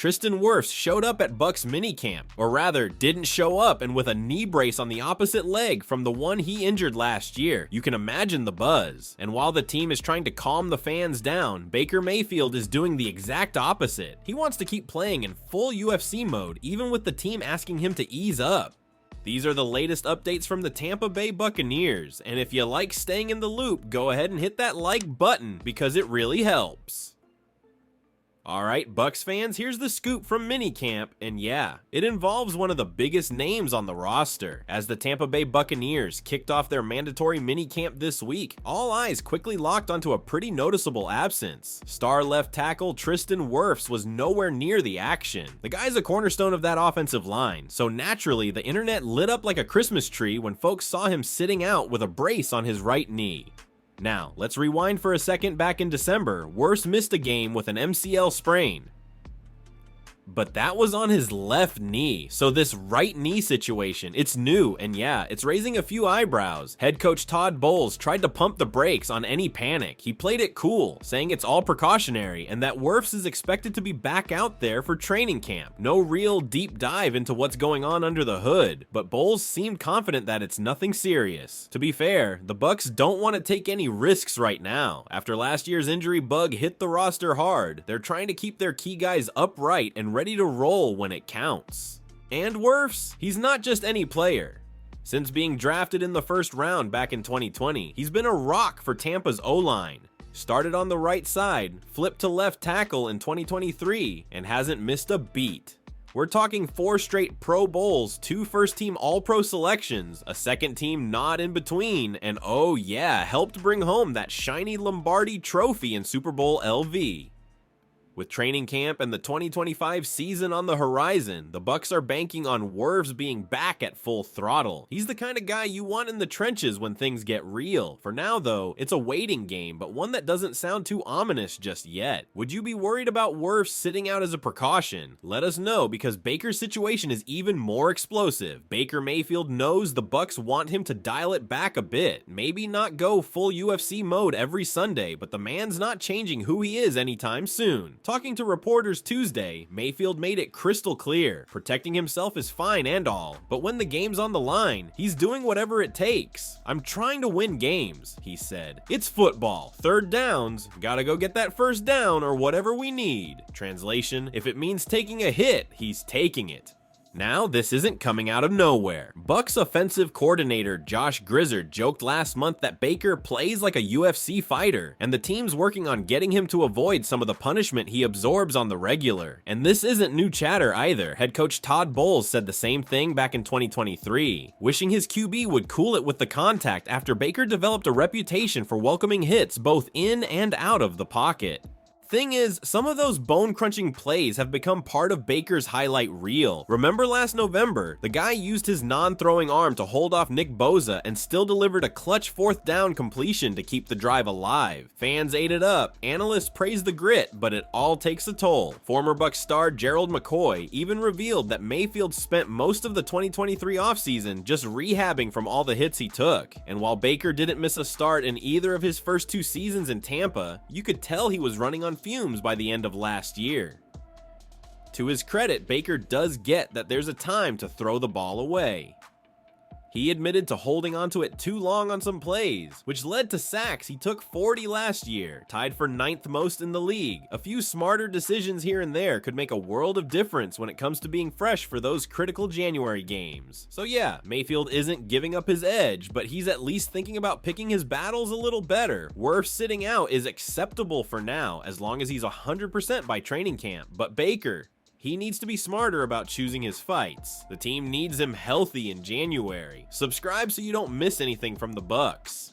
Tristan Worfs showed up at Bucs Minicamp, or rather, didn't show up and with a knee brace on the opposite leg from the one he injured last year. You can imagine the buzz. And while the team is trying to calm the fans down, Baker Mayfield is doing the exact opposite. He wants to keep playing in full UFC mode, even with the team asking him to ease up. These are the latest updates from the Tampa Bay Buccaneers, and if you like staying in the loop, go ahead and hit that like button because it really helps. Alright, Bucs fans, here's the scoop from Minicamp, and yeah, it involves one of the biggest names on the roster. As the Tampa Bay Buccaneers kicked off their mandatory minicamp this week, all eyes quickly locked onto a pretty noticeable absence. Star left tackle Tristan Worfs was nowhere near the action. The guy's a cornerstone of that offensive line, so naturally the internet lit up like a Christmas tree when folks saw him sitting out with a brace on his right knee. Now, let's rewind for a second. Back in December, Worfs missed a game with an MCL sprain. But that was on his left knee, so this right knee situation, it's new, and yeah, it's raising a few eyebrows. Head coach Todd Bowles tried to pump the brakes on any panic. He played it cool, saying it's all precautionary, and that Worfs is expected to be back out there for training camp. No real deep dive into what's going on under the hood, but Bowles seemed confident that it's nothing serious. To be fair, the Bucs don't want to take any risks right now. After last year's injury bug hit the roster hard, they're trying to keep their key guys upright and ready to roll when it counts. And Worfs, he's not just any player. Since being drafted in the first round back in 2020, he's been a rock for Tampa's O-line. Started on the right side, flipped to left tackle in 2023, and hasn't missed a beat. We're talking 4 straight Pro Bowls, 2 first-team All-Pro selections, a second-team nod in between, and oh yeah, helped bring home that shiny Lombardi trophy in Super Bowl LV. With training camp and the 2025 season on the horizon, the Bucs are banking on Worfs being back at full throttle. He's the kind of guy you want in the trenches when things get real. For now though, it's a waiting game, but one that doesn't sound too ominous just yet. Would you be worried about Worfs sitting out as a precaution? Let us know, because Baker's situation is even more explosive. Baker Mayfield knows the Bucs want him to dial it back a bit. Maybe not go full UFC mode every Sunday, but the man's not changing who he is anytime soon. Talking to reporters Tuesday, Mayfield made it crystal clear. Protecting himself is fine and all, but when the game's on the line, he's doing whatever it takes. "I'm trying to win games," he said. "It's football. Third downs. Gotta go get that first down or whatever we need." Translation: if it means taking a hit, he's taking it. Now, this isn't coming out of nowhere. Bucs offensive coordinator Josh Grizzard joked last month that Baker plays like a UFC fighter, and the team's working on getting him to avoid some of the punishment he absorbs on the regular. And this isn't new chatter either. Head coach Todd Bowles said the same thing back in 2023, wishing his QB would cool it with the contact after Baker developed a reputation for welcoming hits both in and out of the pocket. Thing is, some of those bone-crunching plays have become part of Baker's highlight reel. Remember last November, the guy used his non-throwing arm to hold off Nick Bosa and still delivered a clutch 4th down completion to keep the drive alive. Fans ate it up, analysts praised the grit, but it all takes a toll. Former Bucs star Gerald McCoy even revealed that Mayfield spent most of the 2023 offseason just rehabbing from all the hits he took. And while Baker didn't miss a start in either of his first 2 seasons in Tampa, you could tell he was running on fumes by the end of last year. To his credit, Baker does get that there's a time to throw the ball away. He admitted to holding onto it too long on some plays, which led to sacks. He took 40 last year, tied for 9th most in the league. A few smarter decisions here and there could make a world of difference when it comes to being fresh for those critical January games. So yeah, Mayfield isn't giving up his edge, but he's at least thinking about picking his battles a little better. Worfs sitting out is acceptable for now, as long as he's 100% by training camp. But Baker, he needs to be smarter about choosing his fights. The team needs him healthy in January. Subscribe so you don't miss anything from the Bucs.